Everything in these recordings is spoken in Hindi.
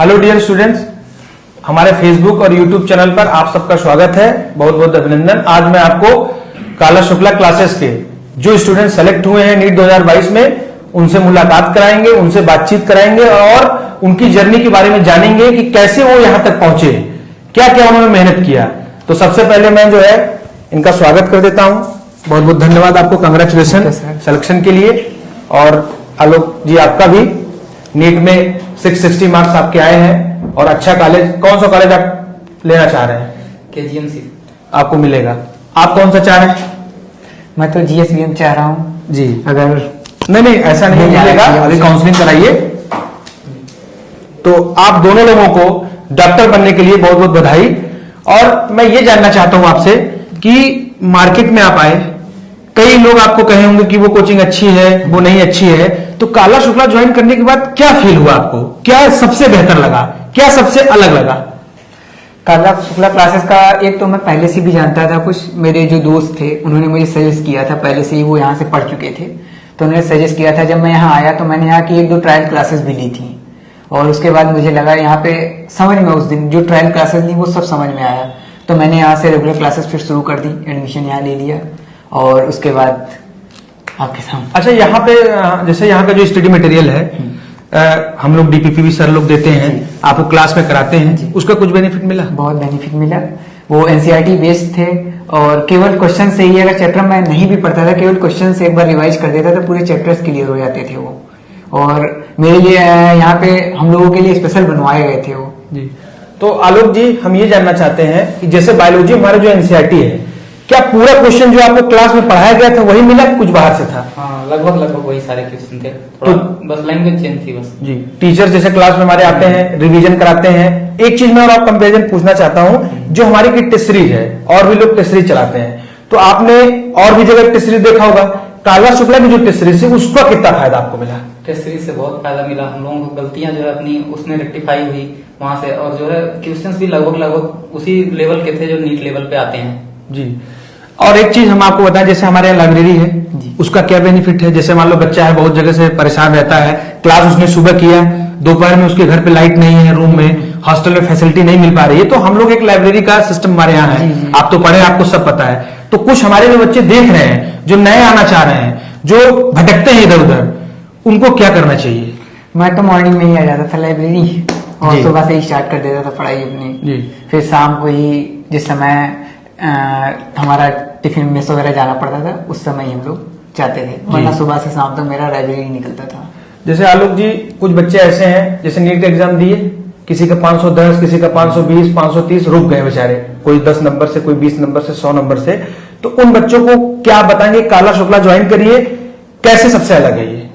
हेलो डियर स्टूडेंट्स, हमारे फेसबुक और यूट्यूब चैनल पर आप सबका स्वागत है। बहुत बहुत अभिनंदन। आज मैं आपको काला शुक्ला क्लासेस के जो स्टूडेंट सेलेक्ट हुए हैं नीट 2022 में, उनसे मुलाकात कराएंगे, उनसे बातचीत कराएंगे और उनकी जर्नी के बारे में जानेंगे कि कैसे वो यहां तक पहुंचे, क्या क्या उन्होंने मेहनत किया। तो सबसे पहले मैं जो है इनका स्वागत कर देता हूं। बहुत बहुत धन्यवाद आपको, कांग्रेचुलेशन सिलेक्शन के लिए। और आलोक जी आपका भी, नीट में 660 मार्क्स आपके आए हैं और अच्छा कॉलेज, कौन सा कॉलेज आप लेना चाह रहे हैं? KGMC आपको मिलेगा। आप कौन सा चाह रहे हैं? मैं तो GSBM चाह रहा हूँ जी। अगर नहीं ऐसा नहीं मिलेगा, अभी काउंसलिंग कराइए। तो आप दोनों लोगों को डॉक्टर बनने के लिए बहुत बहुत बधाई। और मैं ये जानना चाहता हूं आपसे कि मार्केट में आप आए, कई लोग आपको कहे होंगे कि वो कोचिंग अच्छी है, वो नहीं अच्छी है, तो काला शुक्ला ज्वाइन करने के बाद क्या फील हुआ आपको? क्या सबसे बेहतर लगा, क्या सबसे अलग लगा? काला शुक्ला क्लासेस का एक तो मैं पहले से भी जानता था, कुछ मेरे जो दोस्त थे उन्होंने मुझे सजेस्ट किया था, पहले से ही वो यहाँ से पढ़ चुके थे तो उन्होंने सजेस्ट किया था। जब मैं यहाँ आया तो मैंने यहाँ की 1-2 ट्रायल क्लासेस भी ली थी और उसके बाद मुझे लगा यहाँ पे समझ में, उस दिन जो ट्रायल क्लासेस ली वो सब समझ में आया, तो मैंने यहाँ से रेगुलर क्लासेस फिर शुरू कर दी, एडमिशन यहाँ ले लिया और उसके बाद आपके सामने। अच्छा, यहाँ पे जैसे यहाँ का जो स्टडी मटेरियल है, हम लोग DPP भी सर लोग देते हैं, आपको क्लास में कराते हैं, उसका कुछ बेनिफिट मिला? बहुत बेनिफिट मिला। वो NCERT बेस्ड थे और केवल क्वेश्चन से ही, अगर चैप्टर मैं नहीं भी पढ़ता था, केवल क्वेश्चन से एक बार रिवाइज कर देता था, पूरे चैप्टर्स क्लियर हो जाते थे वो। और मेरे लिए यहाँ पे हम लोगों के लिए स्पेशल बनवाए गए थे वो जी। तो आलोक जी, हम ये जानना चाहते हैं कि जैसे बायोलॉजी हमारा जो NCERT है, क्या पूरा क्वेश्चन जो आपको क्लास में पढ़ाया गया था वही मिला, कुछ बाहर से था? हाँ, लगभग वही सारे क्वेश्चन थे, थोड़ा बस लैंग्वेज चेंज थी बस। जी। टीचर जैसे क्लास में हमारे आते हैं, रिवीजन कराते हैं। एक चीज मैं और आप कंपैरिजन पूछना चाहता हूं, जो हमारी की टेस्ट सीरीज है और भी लोग टेस्ट सीरीज चलाते हैं, तो आपने और भी जगह टेस्ट सीरीज देखा होगा, काला शुक्ला की जो टेस्ट सीरीज है उसका कितना फायदा आपको मिला? टेस्ट सीरीज से बहुत फायदा मिला। हम लोगों को गलतियां जो है अपनी उसमें रेक्टिफाई हुई वहां से, और जो है क्वेश्चंस भी लगभग उसी लेवल के थे जो नीट लेवल पे आते हैं। जी। और एक चीज हम आपको बताएं, जैसे हमारे यहाँ लाइब्रेरी है, उसका क्या बेनिफिट है? जैसे मान लो बच्चा है, बहुत जगह से परेशान रहता है, क्लास उसने सुबह किया, दोपहर में उसके घर पे लाइट नहीं है, रूम में हॉस्टल में फैसिलिटी नहीं मिल पा रही है, तो हम लोग एक लाइब्रेरी का सिस्टम हमारे यहाँ है। आप तो पढ़े, आपको सब पता है। तो कुछ हमारे जो बच्चे देख रहे हैं, जो नए आना चाह रहे हैं, जो भटकते हैं इधर उधर, उनको क्या करना चाहिए? मैं तो मॉर्निंग में ही आ जाता था लाइब्रेरी और सुबह से ही स्टार्ट कर देता था पढ़ाई अपनी। फिर शाम को ही जिस समय हमारा टिफिन मेस वगैरह जाना पड़ता था, उस समय ही हम लोग जाते थे, वरना सुबह से शाम तक मेरा लाइब्रेरी निकलता था। जैसे आलोक जी, कुछ बच्चे ऐसे हैं जैसे नीट एग्जाम दिए, किसी का 510, किसी का 520, 530, रुक गए बेचारे, कोई 10 नंबर से, कोई 20 नंबर से, 100 नंबर से, तो उन बच्चों को क्या बताएंगे? काला शुक्ला ज्वाइन करिए, कैसे सबसे अलग है ये,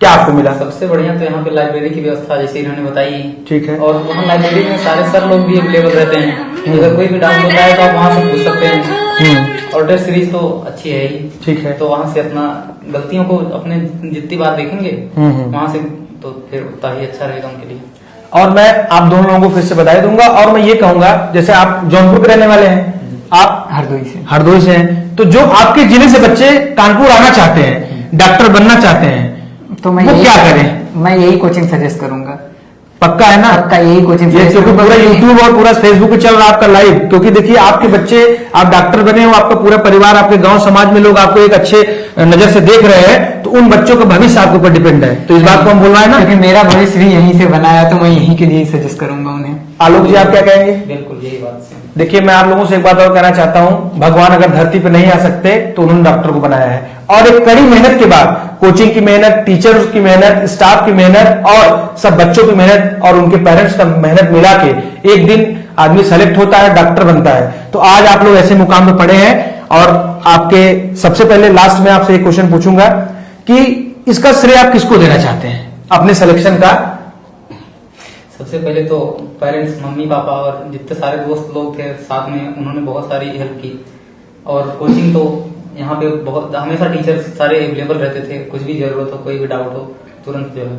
क्या आपको मिला? सबसे बढ़िया तो यहाँ पे लाइब्रेरी की व्यवस्था जैसे इन्होंने बताई, ठीक है। और वहाँ लाइब्रेरी में सारे सर लोग भी अवेलेबल रहते हैं, अगर कोई भी डाउट होता है तो आप वहाँ से पूछ सकते हैं। और टेस्ट सीरीज तो अच्छी है ही, ठीक है। तो वहाँ से अपना गलतियों को अपने जितनी बार देखेंगे वहाँ से, तो फिर उतना ही अच्छा रहेगा उनके लिए। और मैं आप दोनों लोगों को फिर से बधाई दूंगा। और मैं ये कहूंगा, जैसे आप जौनपुर के रहने वाले हैं, आप हरदोई से हैं, तो जो आपके जिले से बच्चे कानपुर आना चाहते हैं, डॉक्टर बनना चाहते हैं, तो मैं क्या करें? मैं यही कोचिंग सजेस्ट करूंगा। पक्का है ना? पक्का यही कोचिंग, ये क्योंकि पूरा यूट्यूब और पूरा फेसबुक पे चल रहा है आपका लाइव, क्योंकि देखिए आपके बच्चे, आप डॉक्टर बने हो, आपका पूरा परिवार, आपके गांव समाज में लोग आपको एक अच्छे नजर से देख रहे हैं, तो उन बच्चों का भविष्य आपके ऊपर डिपेंड है। तो इस बात को हम बोल रहे हैं ना, क्योंकि मेरा भविष्य भी यहीं से बनाया, तो मैं यहीं के लिए सजेस्ट करूंगा उन्हें। आलोक जी, आप क्या कहेंगे? बिल्कुल यही बात है। देखिए, मैं आप लोगों से एक बात और कहना चाहता हूं, भगवान अगर धरती पे नहीं आ सकते तो उन्होंने डॉक्टर को बनाया है, और एक कड़ी मेहनत के बाद, कोचिंग की मेहनत, टीचर्स की मेहनत, स्टाफ की मेहनत और सब बच्चों की मेहनत और उनके पेरेंट्स का मेहनत मिला के एक दिन आदमी सेलेक्ट होता है, डॉक्टर बनता है। तो आज आप लोग ऐसे मुकाम पे पड़े हैं। और आपके सबसे पहले लास्ट में आपसे एक क्वेश्चन पूछूंगा कि इसका श्रेय आप किसको देना चाहते हैं अपने सिलेक्शन का? सबसे पहले तो पेरेंट्स, मम्मी पापा और जितने सारे दोस्त लोग थे साथ में, उन्होंने बहुत सारी हेल्प की। और कोचिंग तो यहाँ पे बहुत हमेशा टीचर्स सारे अवेलेबल रहते थे, कुछ भी जरूरत हो, कोई भी डाउट हो, तुरंत जो है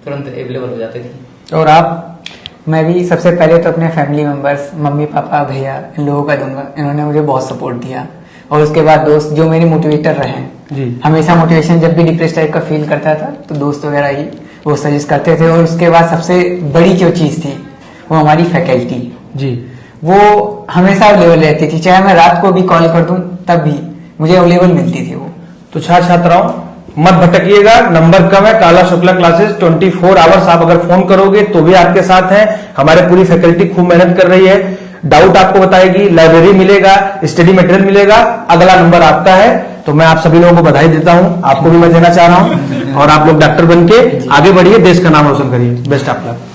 तुरंत अवेलेबल हो जाते थे। और आप? मैं भी सबसे पहले तो अपने फैमिली मेंबर्स, मम्मी पापा भैया, इन लोगों का दूंगा, इन्होंने मुझे बहुत सपोर्ट दिया। और उसके बाद दोस्त जो मेरे मोटिवेटर रहे जी, हमेशा मोटिवेशन, जब भी डिप्रेस टाइप का फील करता था तो दोस्त वगैरह ही वो सजेस्ट करते थे। और उसके बाद सबसे बड़ी जो चीज थी वो हमारी फैकल्टी, जी, वो हमेशा अवेलेबल रहती थी, चाहे मैं रात को भी कॉल कर दूं तब भी मुझे अवेलेबल मिलती थी वो। तो छात्राओं मत भटकिएगा, नंबर कम है, काला शुक्ला क्लासेस 24 आवर्स आप अगर फोन करोगे तो भी आपके साथ हैं। हमारे पूरी फैकल्टी खूब मेहनत कर रही है, डाउट आपको बताएगी, लाइब्रेरी मिलेगा, स्टडी मटेरियल मिलेगा, अगला नंबर आपका है। तो मैं आप सभी लोगों को बधाई देता हूं, आपको भी मैं देना चाह रहा हूं, और आप लोग डॉक्टर बन के आगे बढ़िए, देश का नाम रोशन करिए। Best of luck.